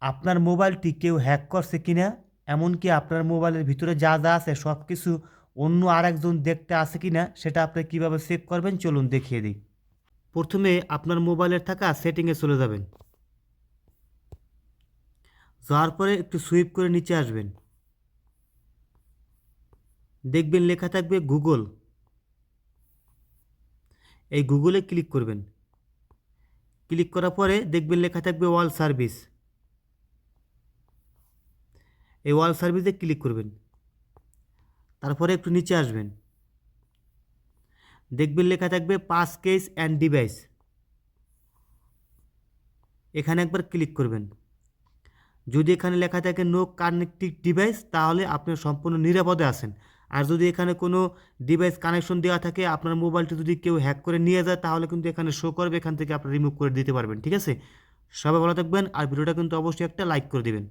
আপনার মোবাইলটি কেউ হ্যাক করছে কিনা, এমনকি আপনার মোবাইলের ভিতরে যা যা আছে সব কিছু অন্য আরেকজন দেখতে আছে কিনা সেটা আপনি কিভাবে চেক করবেন চলুন দেখিয়ে দিই। প্রথমে আপনার মোবাইলের থাকা সেটিংয়ে চলে যাবেন। যাওয়ার পরে একটু সুইপ করে নিচে আসবেন, দেখবেন লেখা থাকবে গুগল। এই গুগলে ক্লিক করবেন। ক্লিক করার পরে দেখবেন লেখা থাকবে অল সার্ভিস। এই অল সার্ভিসে ক্লিক করবেন। তারপরে একটু নিচে আসবেন, দেখবেন লেখা থাকবে পাস কেস অ্যান্ড ডিভাইস। এখানে একবার ক্লিক করবেন। যদি এখানে লেখা থাকে নো কানেক্টেড ডিভাইস তাহলে আপনি সম্পূর্ণ নিরাপদে আছেন। আর যদি এখানে কোনো ডিভাইস কানেকশন দেওয়া থাকে, আপনার মোবাইলটি যদি কেউ হ্যাক করে নিয়ে যায় তাহলে কিন্তু এখানে শো করবে, এখান থেকে আপনি রিমুভ করে দিতে পারবেন। ঠিক আছে, সবাই ভালো থাকবেন আর ভিডিওটা কিন্তু অবশ্যই একটা লাইক করে দিবেন।